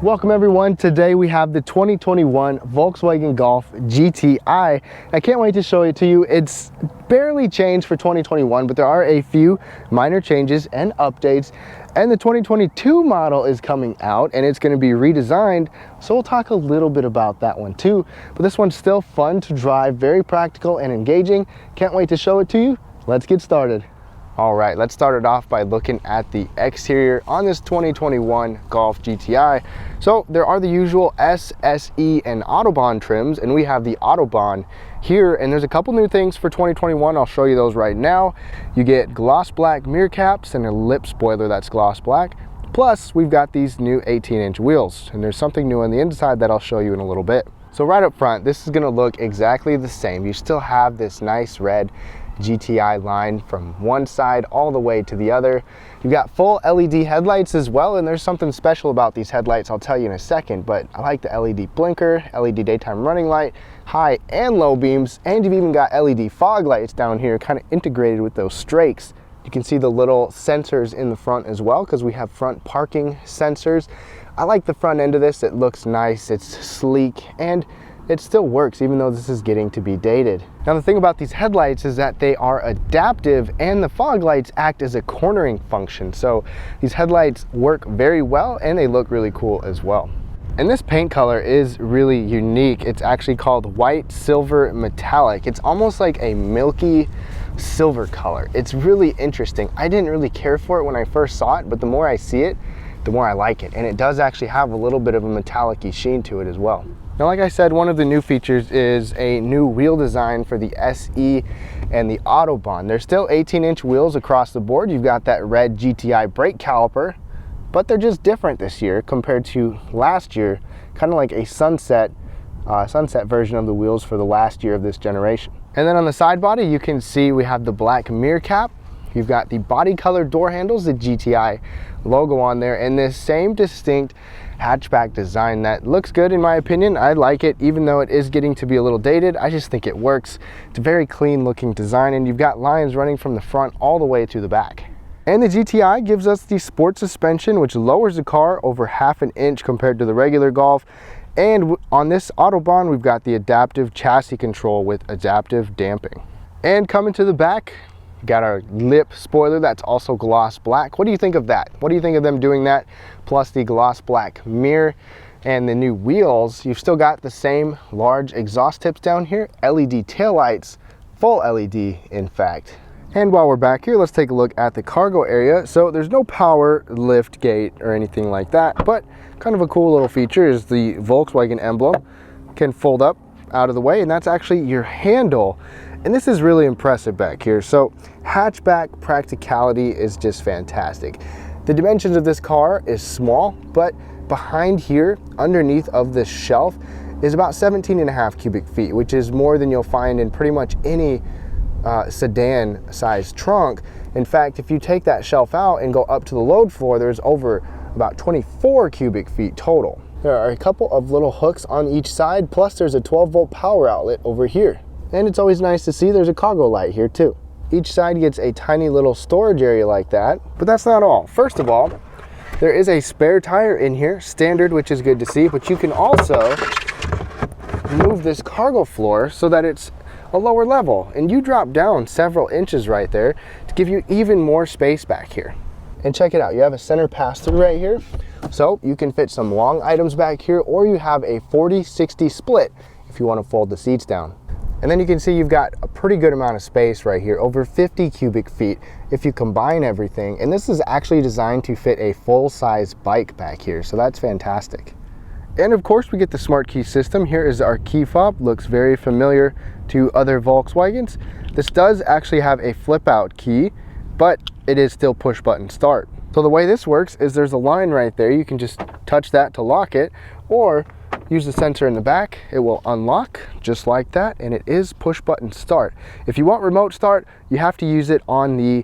Welcome everyone. Today we have the 2021 Volkswagen Golf GTI. I can't wait to show it to you. It's barely changed for 2021, but there are a few minor changes and updates. And the 2022 model is coming out and it's going to be redesigned. So we'll talk a little bit about that one too. But this one's still fun to drive, very practical and engaging. Can't wait to show it to you. Let's get started. All right, let's start it off by looking at the exterior on this 2021 Golf GTI. So there are the usual S, SE, and Autobahn trims, and we have the Autobahn here, and there's a couple new things for 2021. I'll show you those right now. You get gloss black mirror caps and a lip spoiler that's gloss black. Plus, we've got these new 18-inch wheels, and there's something new on the inside that I'll show you in a little bit. So right up front, this is gonna look exactly the same. You still have this nice red GTI line from one side all the way to the other. You've got full LED headlights as well, and there's something special about these headlights I'll tell you in a second, but I like the LED blinker, LED daytime running light, high and low beams, and you've even got LED fog lights down here kind of integrated with those strakes. You can see the little sensors in the front as well because we have front parking sensors. I like the front end of this. It looks nice, it's sleek, and it still works even though this is getting to be dated. Now the thing about these headlights is that they are adaptive and the fog lights act as a cornering function. So these headlights work very well and they look really cool as well. And this paint color is really unique. It's actually called white silver metallic. It's almost like a milky silver color. It's really interesting. I didn't really care for it when I first saw it, but the more I see it, the more I like it. And it does actually have a little bit of a metallic-y sheen to it as well. Now, like I said, one of the new features is a new wheel design for the SE and the Autobahn. There's still 18-inch wheels across the board. You've got that red GTI brake caliper, but they're just different this year compared to last year, kind of like a sunset version of the wheels for the last year of this generation. And then on the side body, you can see we have the black mirror cap. You've got the body color door handles, the GTI logo on there, and this same distinct hatchback design that looks good in my opinion. I like it, even though it is getting to be a little dated. I just think it works. It's a very clean looking design, and you've got lines running from the front all the way to the back. And the GTI gives us the sport suspension, which lowers the car over 1/2 inch compared to the regular Golf. And on this Autobahn, we've got the adaptive chassis control with adaptive damping. And coming to the back, got our lip spoiler that's also gloss black. What do you think of that? What do you think of them doing that? Plus the gloss black mirror and the new wheels. You've still got the same large exhaust tips down here, LED taillights, full LED in fact. And while we're back here, let's take a look at the cargo area. So there's no power lift gate or anything like that, but kind of a cool little feature is the Volkswagen emblem can fold up out of the way, and that's actually your handle. And this is really impressive back here. So hatchback practicality is just fantastic. The dimensions of this car is small, but behind here, underneath of this shelf, is about 17.5 cubic feet, which is more than you'll find in pretty much any sedan size trunk. In fact, if you take that shelf out and go up to the load floor, there's over about 24 cubic feet total. There are a couple of little hooks on each side, plus there's a 12-volt power outlet over here. And it's always nice to see there's a cargo light here too. Each side gets a tiny little storage area like that, but that's not all. First of all, there is a spare tire in here, standard, which is good to see, but you can also move this cargo floor so that it's a lower level, and you drop down several inches right there to give you even more space back here. And check it out, you have a center pass-through right here, so you can fit some long items back here, or you have a 40-60 split if you want to fold the seats down. And then you can see you've got a pretty good amount of space right here, over 50 cubic feet if you combine everything. And this is actually designed to fit a full-size bike back here, so that's fantastic. And of course we get the smart key system. Here is our key fob, looks very familiar to other Volkswagens. This does actually have a flip out key, but it is still push button start. So the way this works is there's a line right there. You can just touch that to lock it, or use the sensor in the back. It will unlock just like that, and it is push button start. If you want remote start, you have to use it on the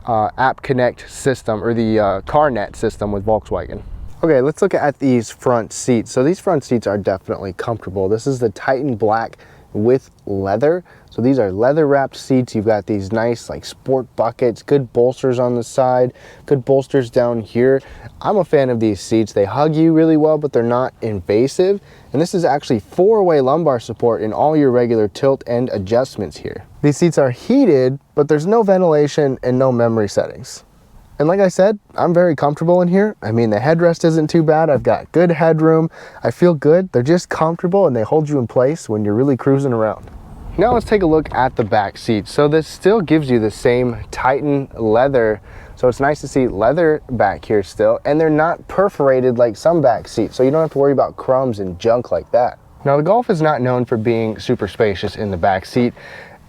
App Connect system, or the CarNet system with Volkswagen. Okay, let's look at these front seats. So these front seats are definitely comfortable. This is the Titan Black with leather. So these are leather wrapped seats. You've got these nice like sport buckets, good bolsters on the side, good bolsters down here. I'm a fan of these seats. They hug you really well, but they're not invasive. And this is actually 4-way lumbar support in all your regular tilt and adjustments here. These seats are heated, but there's no ventilation and no memory settings. And like I said, I'm very comfortable in here. I mean, the headrest isn't too bad. I've got good headroom. I feel good. They're just comfortable and they hold you in place when you're really cruising around. Now let's take a look at the back seat. So this still gives you the same Titan leather. So it's nice to see leather back here still, and they're not perforated like some back seats. So you don't have to worry about crumbs and junk like that. Now the Golf is not known for being super spacious in the back seat.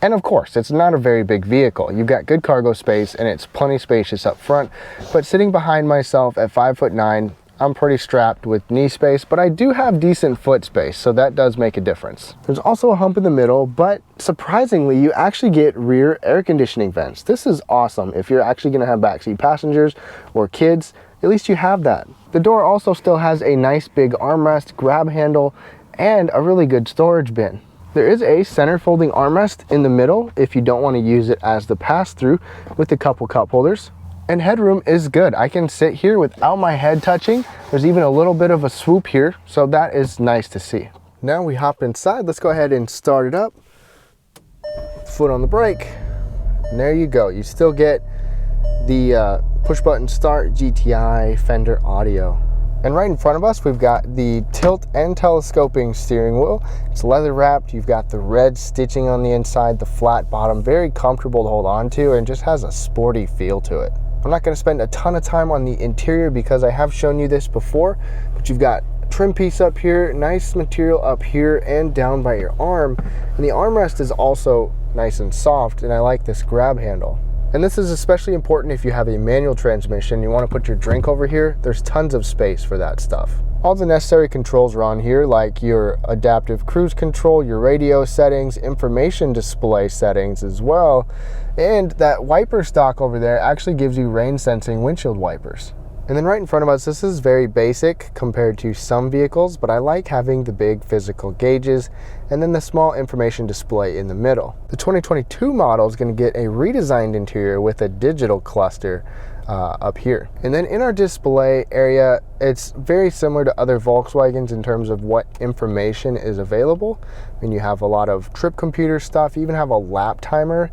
And of course, it's not a very big vehicle. You've got good cargo space and it's plenty spacious up front. But sitting behind myself at 5'9", I'm pretty strapped with knee space, but I do have decent foot space, so that does make a difference. There's also a hump in the middle, but surprisingly, you actually get rear air conditioning vents. This is awesome. If you're actually gonna have backseat passengers or kids, at least you have that. The door also still has a nice big armrest, grab handle, and a really good storage bin. There is a center folding armrest in the middle if you don't want to use it as the pass-through, with a couple cup holders. And headroom is good. I can sit here without my head touching. There's even a little bit of a swoop here, so that is nice to see. Now we hop inside. Let's go ahead and start it up. Foot on the brake. And there you go. You still get the push button start GTI Fender audio. And right in front of us, we've got the tilt and telescoping steering wheel. It's leather wrapped. You've got the red stitching on the inside, the flat bottom, very comfortable to hold on to, and just has a sporty feel to it. I'm not going to spend a ton of time on the interior because I have shown you this before, but you've got trim piece up here, nice material up here and down by your arm. And the armrest is also nice and soft, and I like this grab handle. And this is especially important if you have a manual transmission, you want to put your drink over here, there's tons of space for that stuff. All the necessary controls are on here, like your adaptive cruise control, your radio settings, information display settings as well. And that wiper stock over there actually gives you rain sensing windshield wipers. And then right in front of us, this is very basic compared to some vehicles, but I like having the big physical gauges and then the small information display in the middle. The 2022 model is going to get a redesigned interior with a digital cluster up here. And then in our display area, it's very similar to other Volkswagens in terms of what information is available. I mean, you have a lot of trip computer stuff, you even have a lap timer.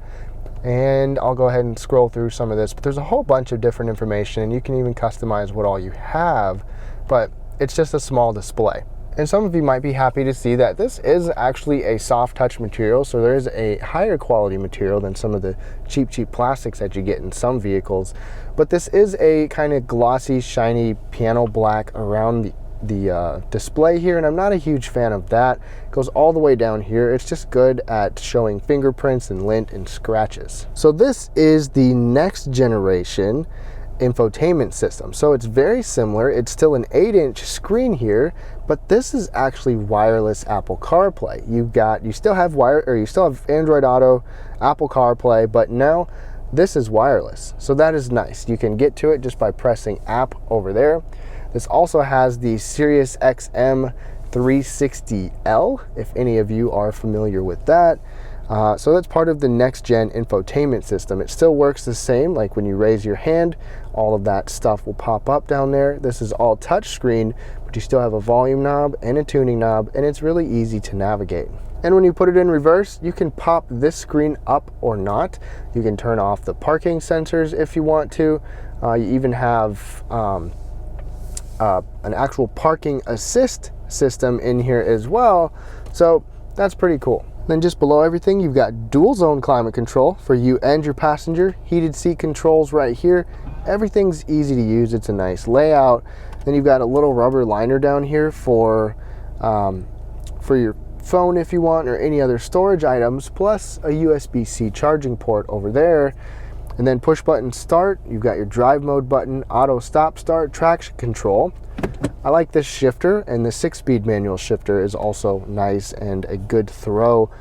And I'll go ahead and scroll through some of this, but there's a whole bunch of different information, and you can even customize what all you have, but it's just a small display. And some of you might be happy to see that this is actually a soft touch material, so there is a higher quality material than some of the cheap plastics that you get in some vehicles. But this is a kind of glossy, shiny piano black around the display here, and I'm not a huge fan of that. It goes all the way down here. It's just good at showing fingerprints and lint and scratches. So this is the next generation infotainment system. So it's very similar. It's still an 8-inch screen here, but this is actually wireless Apple CarPlay. You still have Android Auto, Apple CarPlay, but now this is wireless. So that is nice. You can get to it just by pressing app over there. This also has the Sirius XM 360L, if any of you are familiar with that. So that's part of the next gen infotainment system. It still works the same, like when you raise your hand, all of that stuff will pop up down there. This is all touch screen, but you still have a volume knob and a tuning knob, and it's really easy to navigate. And when you put it in reverse, you can pop this screen up or not. You can turn off the parking sensors if you want to. You even have an actual parking assist system in here as well, so that's pretty cool. Then just below everything, you've got dual zone climate control for you and your passenger, heated seat controls right here. Everything's easy to use. It's a nice layout. Then you've got a little rubber liner down here for your phone if you want, or any other storage items, plus a USB-C charging port over there. And then push button start, you've got your drive mode button, auto stop start, traction control. I like this shifter, and the 6-speed manual shifter is also nice and a good throw.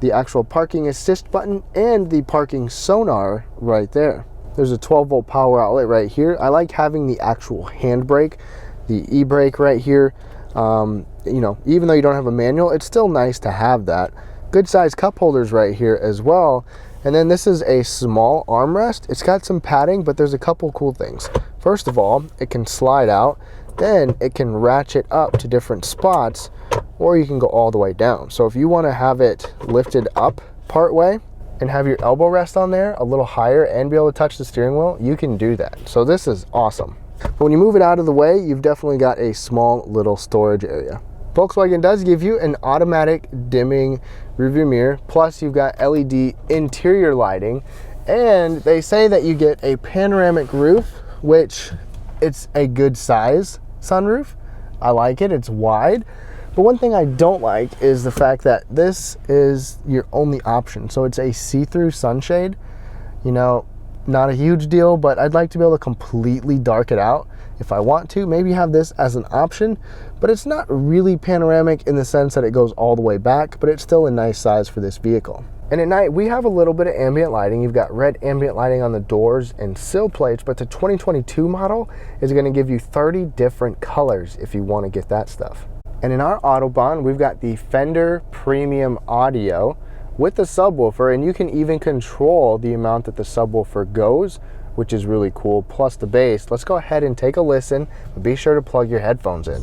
The actual parking assist button and the parking sonar right there. There's a 12-volt power outlet right here. I like having the actual handbrake, the e-brake right here. You know, even though you don't have a manual, it's still nice to have that. Good size cup holders right here as well. And then this is a small armrest. It's got some padding, but there's a couple cool things. First of all, it can slide out, then it can ratchet up to different spots, or you can go all the way down. So if you want to have it lifted up part way and have your elbow rest on there a little higher and be able to touch the steering wheel, you can do that. So this is awesome. But when you move it out of the way, you've definitely got a small little storage area. Volkswagen does give you an automatic dimming rearview mirror, plus you've got LED interior lighting, and they say that you get a panoramic roof, which it's a good size sunroof. I like it, it's wide. But one thing I don't like is the fact that this is your only option. So it's a see-through sunshade. You know, not a huge deal, but I'd like to be able to completely dark it out if I want to. Maybe have this as an option, but it's not really panoramic in the sense that it goes all the way back, but it's still a nice size for this vehicle. And at night, we have a little bit of ambient lighting. You've got red ambient lighting on the doors and sill plates, but the 2022 model is going to give you 30 different colors if you want to get that stuff. And in our Autobahn, we've got the Fender Premium Audio with the subwoofer, and you can even control the amount that the subwoofer goes, which is really cool, plus the bass. Let's go ahead and take a listen, but be sure to plug your headphones in.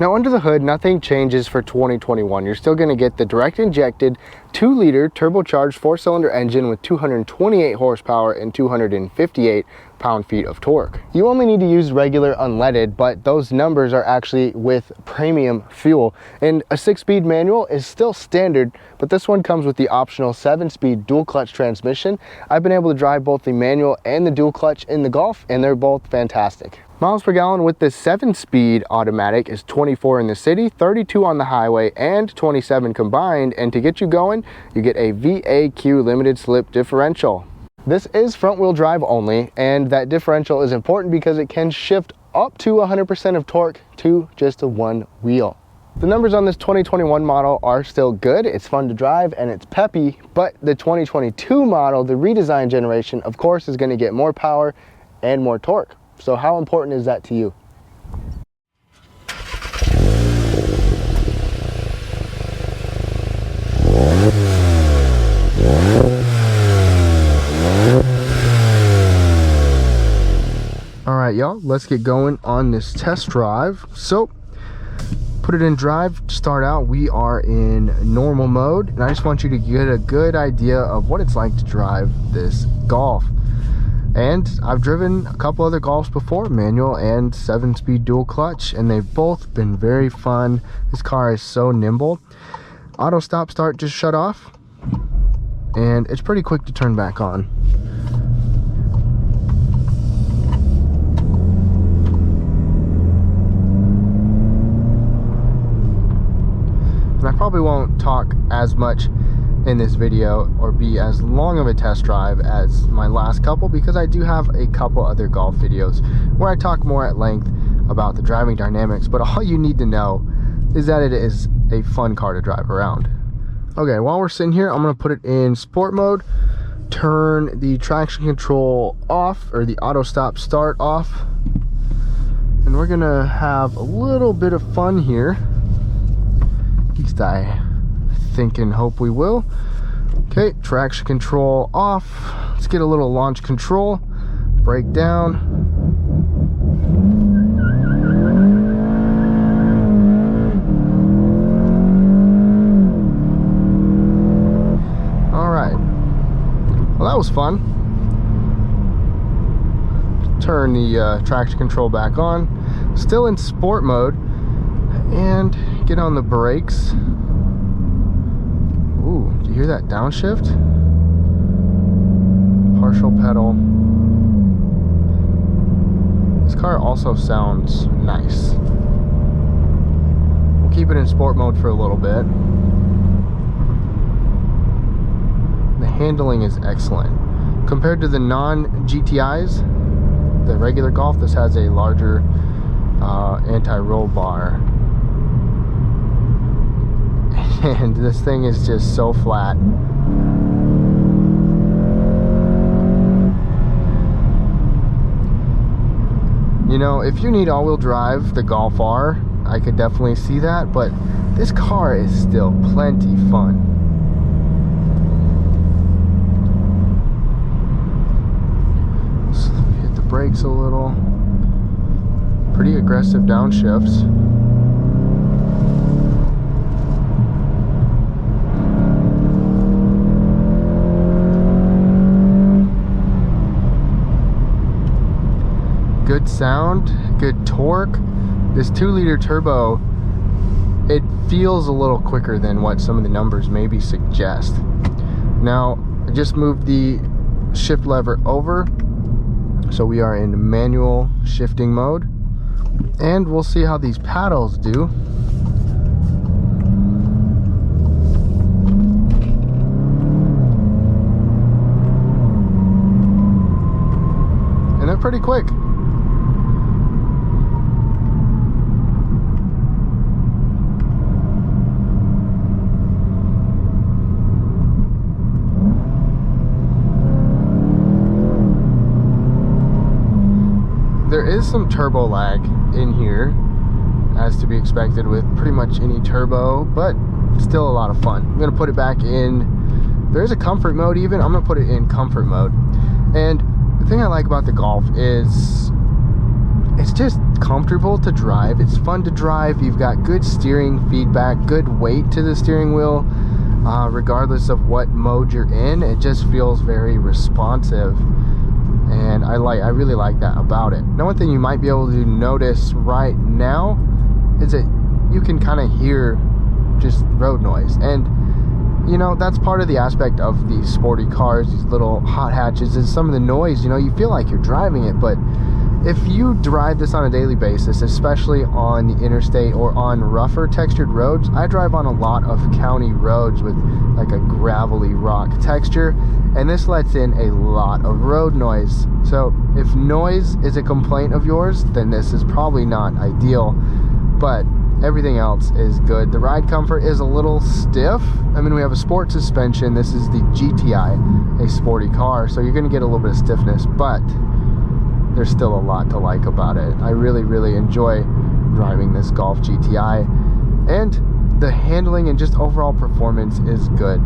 Now under the hood, nothing changes for 2021. You're still gonna get the direct injected 2-liter turbocharged 4-cylinder engine with 228 horsepower and 258 pound-feet of torque. You only need to use regular unleaded, but those numbers are actually with premium fuel. And a 6-speed manual is still standard, but this one comes with the optional 7-speed dual clutch transmission. I've been able to drive both the manual and the dual clutch in the Golf, and they're both fantastic. Miles per gallon with the 7-speed automatic is 24 in the city, 32 on the highway, and 27 combined. And to get you going, you get a VAQ limited slip differential. This is front-wheel drive only, and that differential is important because it can shift up to 100% of torque to just a one wheel. The numbers on this 2021 model are still good. It's fun to drive and it's peppy, but the 2022 model, the redesigned generation, of course, is going to get more power and more torque. So how important is that to you? All right, y'all, let's get going on this test drive. So put it in drive. To start out, we are in normal mode, and I just want you to get a good idea of what it's like to drive this Golf. And I've driven a couple other Golfs before, manual and 7-speed dual clutch, and they've both been very fun. This car is so nimble. Auto stop start just shut off, and it's pretty quick to turn back on. And I probably won't talk as much in this video or be as long of a test drive as my last couple, because I do have a couple other Golf videos where I talk more at length about the driving dynamics, but all you need to know is that it is a fun car to drive around. Okay, while we're sitting here, I'm going to put it in sport mode, turn the traction control off, or the auto stop start off, and we're going to have a little bit of fun here. At least I think and hope we will. Okay, traction control off. Let's get a little launch control. Brake down. All right. Well, that was fun. Turn the traction control back on. Still in sport mode. And get on the brakes. Ooh, do you hear that downshift? Partial pedal. This car also sounds nice. We'll keep it in sport mode for a little bit. The handling is excellent. Compared to the non-GTIs, the regular Golf. This has a larger anti-roll bar. And this thing is just so flat. You know, if you need all-wheel drive, the Golf R, I could definitely see that, but this car is still plenty fun. So hit the brakes a little. Pretty aggressive downshifts. Good sound, good torque. This 2-liter turbo, it feels a little quicker than what some of the numbers maybe suggest. Now, I just moved the shift lever over, so we are in manual shifting mode, and we'll see how these paddles do. And they're pretty quick. There is some turbo lag in here, as to be expected with pretty much any turbo, but still a lot of fun. I'm gonna put it back in, there's a comfort mode even, I'm gonna put it in comfort mode. And the thing I like about the Golf is it's just comfortable to drive, it's fun to drive, you've got good steering feedback, good weight to the steering wheel, regardless of what mode you're in, it just feels very responsive. And I really like that about it. Now, one thing you might be able to notice right now is that you can kind of hear just road noise, and you know, that's part of the aspect of these sporty cars, these little hot hatches, is some of the noise. You know, you feel like you're driving it, but if you drive this on a daily basis, especially on the interstate or on rougher textured roads, I drive on a lot of county roads with like a gravelly rock texture, and this lets in a lot of road noise. So if noise is a complaint of yours, then this is probably not ideal, but everything else is good. The ride comfort is a little stiff. I mean, we have a sport suspension. This is the GTI, a sporty car, so you're gonna get a little bit of stiffness, but there's still a lot to like about it. I really enjoy driving this Golf GTI, and the handling and just overall performance is good.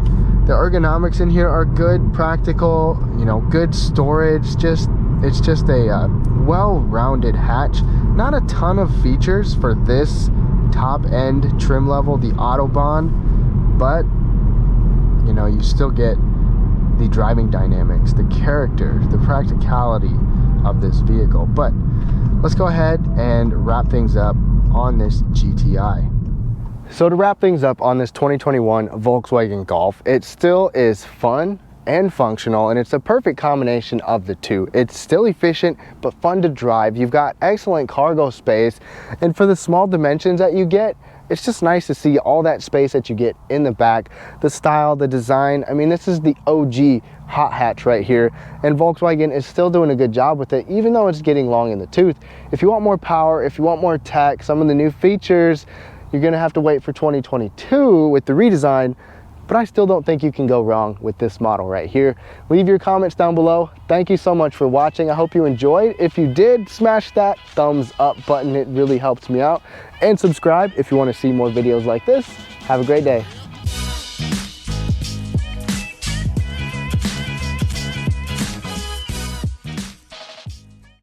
The ergonomics in here are good, practical, you know, good storage. It's just a well-rounded hatch. Not a ton of features for this top-end trim level, the Autobahn, but you know, you still get the driving dynamics, the character, the practicality of this vehicle. But let's go ahead and wrap things up on this GTI. So to wrap things up on this 2021 Volkswagen Golf, it still is fun and functional, and it's a perfect combination of the two. It's still efficient but fun to drive. You've got excellent cargo space, and for the small dimensions that you get, it's just nice to see all that space that you get in the back, the style, the design. I mean, this is the OG hot hatch right here, and Volkswagen is still doing a good job with it, even though it's getting long in the tooth. If you want more power, if you want more tech, some of the new features, you're gonna have to wait for 2022 with the redesign, but I still don't think you can go wrong with this model right here. Leave your comments down below. Thank you so much for watching. I hope you enjoyed. If you did, smash that thumbs up button. It really helps me out. And subscribe if you want to see more videos like this. Have a great day.